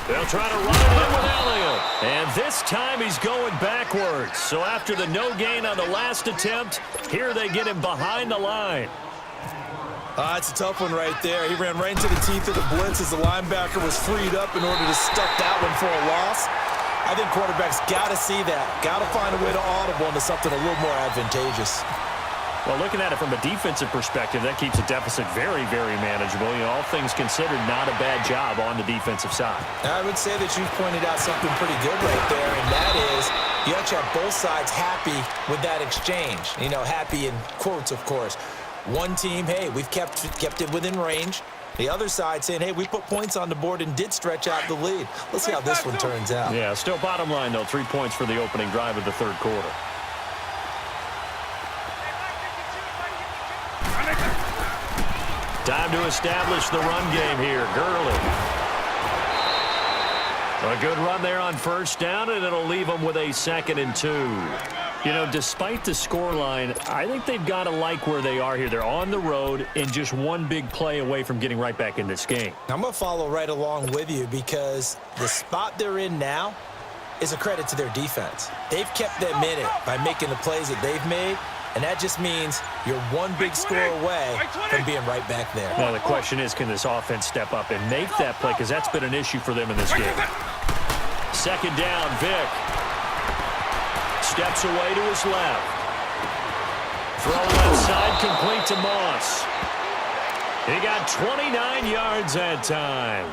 They'll try to run it in with Elliott. And this time he's going backwards. So after the no gain on the last attempt, here they get him behind the line. It's a tough one right there. He ran right into the teeth of the blitz as the linebacker was freed up in order to stuff that one for a loss. I think quarterbacks got to see that. Got to find a way to audible into something a little more advantageous. Well, looking at it from a defensive perspective, that keeps a deficit very, very manageable. You know, all things considered, not a bad job on the defensive side. I would say that you've pointed out something pretty good right there, and that is you actually have both sides happy with that exchange. You know, happy in quotes, of course. One team, hey, we've kept it within range. The other side saying, hey, we put points on the board and did stretch out the lead. Let's see how this one turns out. Yeah, still bottom line, though, 3 points for the opening drive of the third quarter. Time to establish the run game here. Gurley. A good run there on first down, and it'll leave them with a 2nd and 2. You know, despite the scoreline, I think they've got to like where they are here. They're on the road and just one big play away from getting right back in this game. I'm going to follow right along with you because the spot they're in now is a credit to their defense. They've kept them in it by making the plays that they've made, and that just means you're one big score away from being right back there. Now, the question is, can this offense step up and make that play? Because that's been an issue for them in this game. 2nd down, Vick. Steps away to his left. Throw left side, complete to Moss. He got 29 yards that time.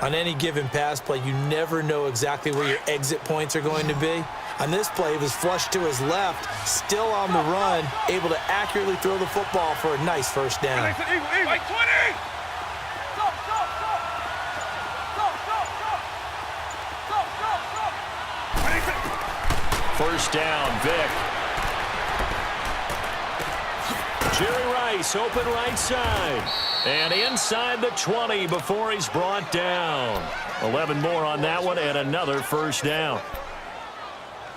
On any given pass play, you never know exactly where your exit points are going to be. On this play, he was flushed to his left, still on the run, able to accurately throw the football for a nice first down. First down, Vick. Jerry Rice, open right side. And inside the 20 before he's brought down. 11 more on that one and another first down.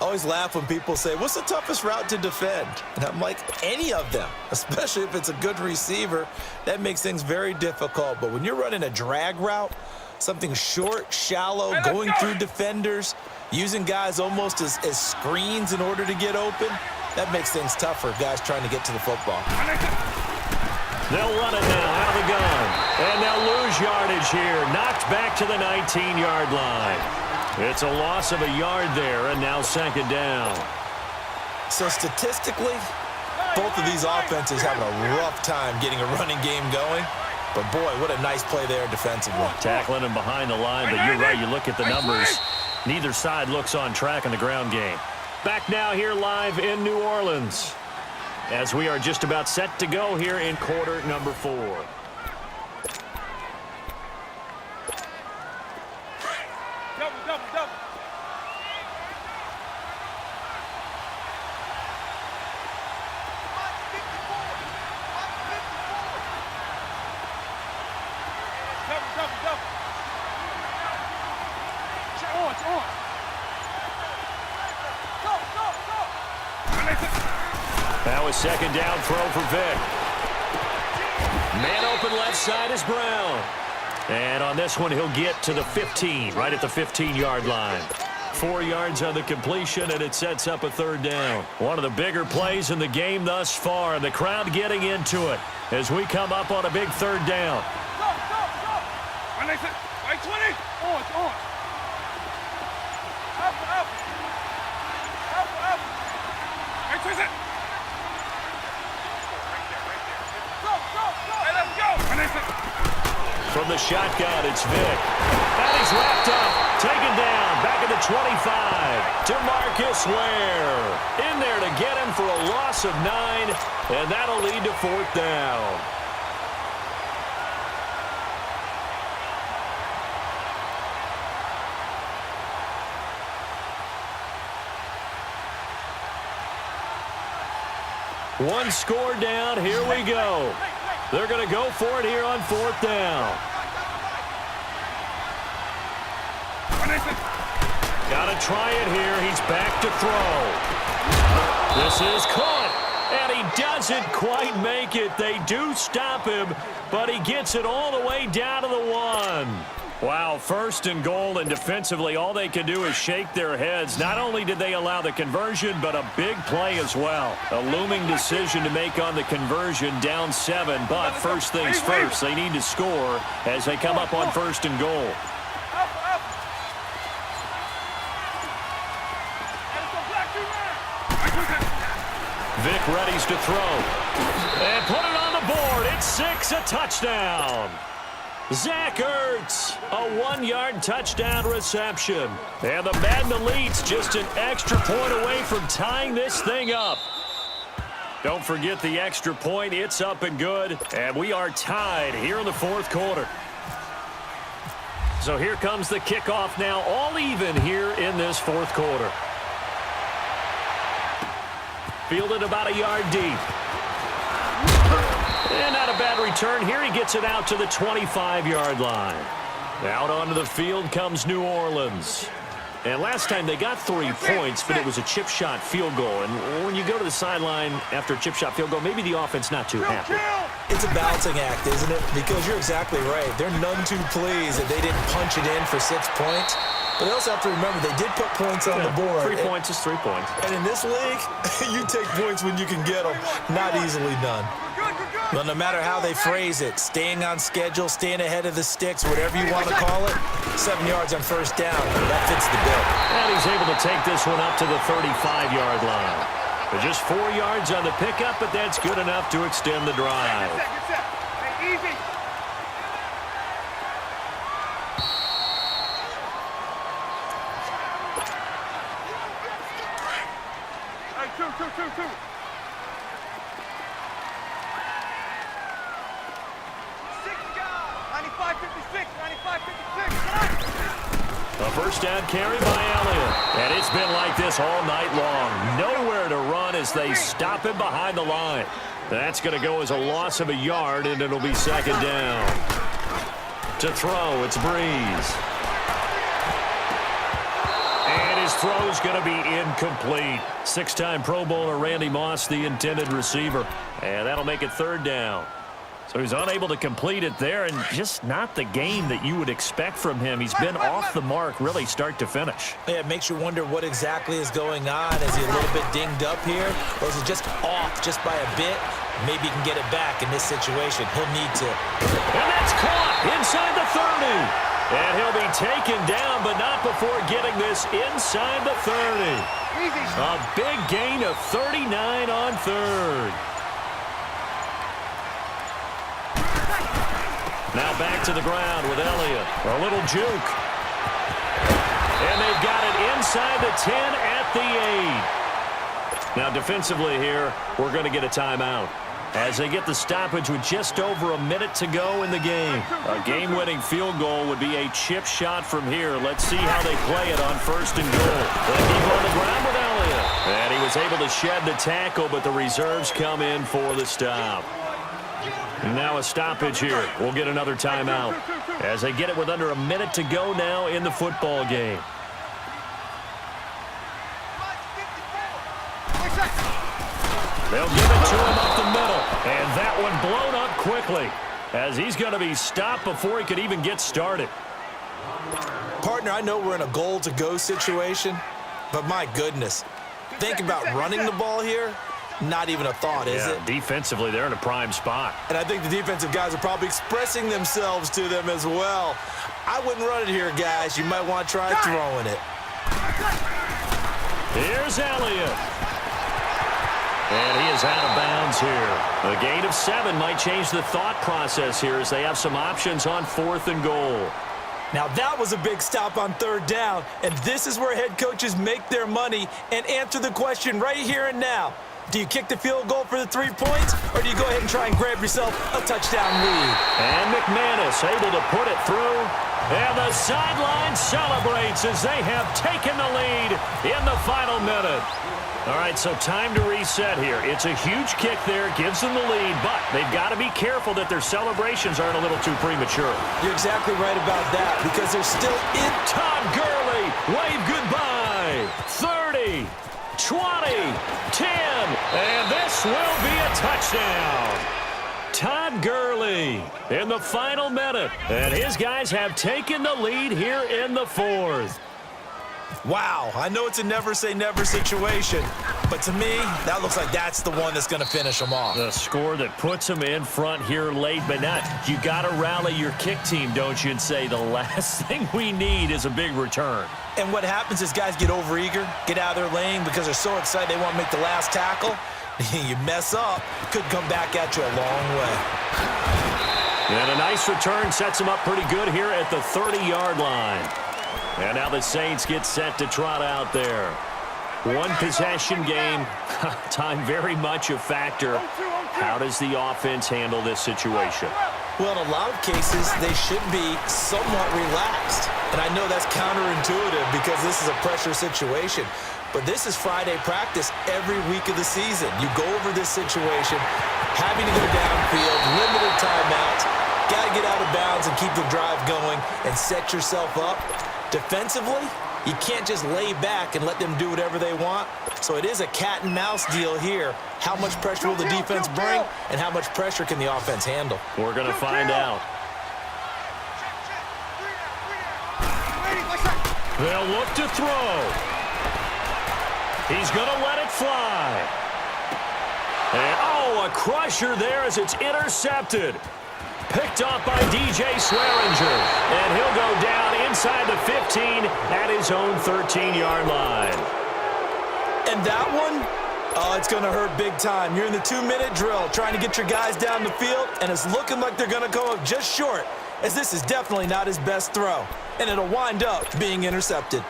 I always laugh when people say, what's the toughest route to defend? And I'm like, any of them, especially if it's a good receiver. That makes things very difficult. But when you're running a drag route, something short, shallow, going through defenders, using guys almost as screens in order to get open, that makes things tough for guys trying to get to the football. They'll run it now out of the gun. And they'll lose yardage here. Knocked back to the 19-yard line. It's a loss of a yard there, and now 2nd down. So statistically, both of these offenses having a rough time getting a running game going. But, boy, what a nice play there defensively. Tackling him behind the line, but you're right. You look at the numbers. Neither side looks on track in the ground game. Back now here live in New Orleans as we are just about set to go here in quarter number 4. Double. It's on. That was 2nd down throw for Vick. Man open left side is Brown. And on this one, he'll get to the 15, right at the 15-yard line. 4 yards on the completion, and it sets up a 3rd down. One of the bigger plays in the game thus far, and the crowd getting into it as we come up on a big 3rd down. Go. Right 20. It's on. Up. Right 20. Go. Hey, let's go. From the shotgun, it's Vick. And he's wrapped up, taken down, back at the 25. DeMarcus Ware in there to get him for a loss of 9, and that'll lead to 4th down. One score down, here we go. They're going to go for it here on 4th down. Got to try it here. He's back to throw. This is caught, and he doesn't quite make it. They do stop him, but he gets it all the way down to the 1. Wow, first and goal, and defensively, all they can do is shake their heads. Not only did they allow the conversion, but a big play as well. A looming decision to make on the conversion, down 7. But first things first, they need to score as they come up on first and goal. Vic readies to throw. And put it on the board. It's 6, a touchdown. Zach Ertz, a 1-yard touchdown reception. And the Madden Elites just an extra point away from tying this thing up. Don't forget the extra point. It's up and good. And we are tied here in the fourth quarter. So here comes the kickoff now, all even here in this fourth quarter. Fielded about a yard deep. And not a bad return here. He gets it out to the 25-yard line. Out onto the field comes New Orleans. And last time they got 3 points, but it was a chip shot field goal. And when you go to the sideline after a chip shot field goal, maybe the offense not too happy. It's a balancing act, isn't it? Because you're exactly right. They're none too pleased that they didn't punch it in for 6 points. But they also have to remember they did put points on the board. 3 points is 3 points. And in this league, you take points when you can get them. Not easily done. Well, no matter how they phrase it, staying on schedule, staying ahead of the sticks, whatever you want to call it, 7 yards on first down, that fits the bill. And he's able to take this one up to the 35-yard line. But just 4 yards on the pickup, but that's good enough to extend the drive. Hey, easy. Hey, two. 95-56. A first down carry by Elliott. And it's been like this all night long. Nowhere to run as they stop him behind the line. That's going to go as a loss of a yard, and it'll be second down. To throw, it's Breeze. And his throw's going to be incomplete. 6-time Pro Bowler Randy Moss, the intended receiver. And that'll make it third down. So he's unable to complete it there, and just not the game that you would expect from him. He's been off the mark really start to finish. Yeah, it makes you wonder what exactly is going on. Is he a little bit dinged up here, or is it just off just by a bit? Maybe he can get it back in this situation. He'll need to. And that's caught inside the 30. And he'll be taken down, but not before getting this inside the 30. A big gain of 39 on third. Now back to the ground with Elliott. A little juke. And they've got it inside the 10 at the 8. Now defensively here, we're going to get a timeout as they get the stoppage with just over a minute to go in the game. A game-winning field goal would be a chip shot from here. Let's see how they play it on first and goal. They keep on the ground with Elliott. And he was able to shed the tackle, but the reserves come in for the stop. Now a stoppage here. We'll get another timeout as they get it with under a minute to go now in the football game. They'll give it to him up the middle. And that one blown up quickly as he's going to be stopped before he could even get started. Partner, I know we're in a goal-to-go situation, but my goodness. Think about running the ball here. Not even a thought, is it? Defensively, they're in a prime spot. And I think the defensive guys are probably expressing themselves to them as well. I wouldn't run it here, guys. You might want to try throwing it. Here's Elliott. And he is out of bounds here. A gain of 7 might change the thought process here as they have some options on fourth and goal. Now that was a big stop on third down, and this is where head coaches make their money and answer the question right here and now. Do you kick the field goal for the 3 points, or do you go ahead and try and grab yourself a touchdown lead? And McManus able to put it through. And the sideline celebrates as they have taken the lead in the final minute. All right, so time to reset here. It's a huge kick there, gives them the lead, but they've got to be careful that their celebrations aren't a little too premature. You're exactly right about that, because they're still in. Todd Gurley, wave goodbye. 30, 20, 10, and this will be a touchdown. Todd Gurley in the final minute. And his guys have taken the lead here in the fourth. Wow, I know it's a never-say-never situation, but to me, that looks like that's the one that's going to finish them off. The score that puts them in front here late, but not. You got to rally your kick team, don't you, and say the last thing we need is a big return. And what happens is guys get overeager, get out of their lane because they're so excited they want to make the last tackle. You mess up, could come back at you a long way. And a nice return sets them up pretty good here at the 30-yard line. And now the Saints get set to trot out there. One possession game, time very much a factor. How does the offense handle this situation? Well, in a lot of cases, they should be somewhat relaxed. And I know that's counterintuitive because this is a pressure situation. But this is Friday practice every week of the season. You go over this situation, having to go downfield, limited timeouts, got to get out of bounds and keep the drive going and set yourself up. Defensively, you can't just lay back and let them do whatever they want. So it is a cat and mouse deal here. How much pressure will the defense bring, and how much pressure can the offense handle? We're going to find out. They'll look to throw. He's going to let it fly. And, oh, a crusher there as it's intercepted. Picked off by DJ Swearinger. And he'll go down inside the 15 at his own 13-yard line. And that one, oh, it's going to hurt big time. You're in the 2-minute drill trying to get your guys down the field, and it's looking like they're going to go up just short, as this is definitely not his best throw. And it'll wind up being intercepted.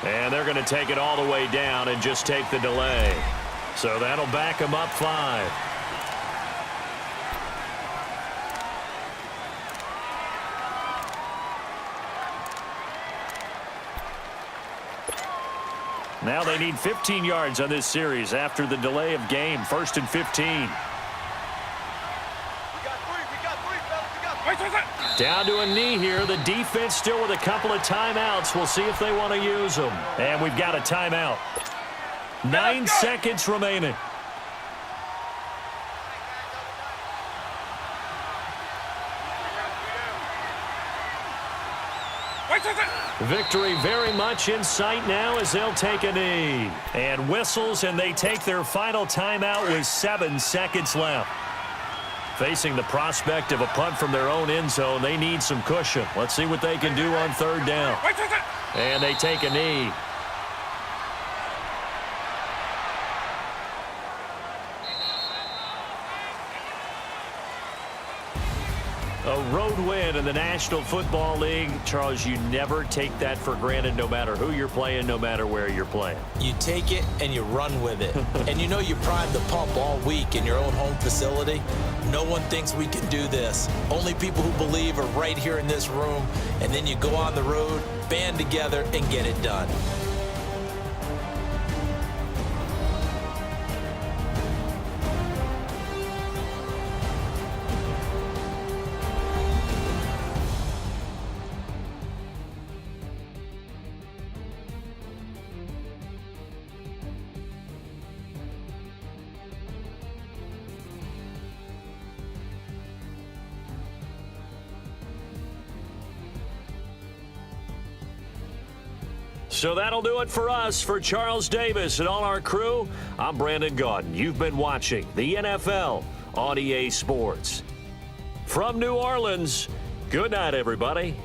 And they're going to take it all the way down and just take the delay. So that'll back them up 5. Now they need 15 yards on this series after the delay of game. 1st and 15. Down to a knee here. The defense still with a couple of timeouts. We'll see if they want to use them. And we've got a timeout. 9 seconds remaining. Victory very much in sight now as they'll take a knee. And whistles, and they take their final timeout with 7 seconds left. Facing the prospect of a punt from their own end zone, they need some cushion. Let's see what they can do on 3rd down. And they take a knee. A road win in the National Football League. Charles, you never take that for granted no matter who you're playing, no matter where you're playing. You take it and you run with it. And you know you primed the pump all week in your own home facility. No one thinks we can do this. Only people who believe are right here in this room. And then you go on the road, band together, and get it done. So that'll do it for us. For Charles Davis and all our crew, I'm Brandon Gaudin. You've been watching the NFL on EA Sports. From New Orleans, good night, everybody.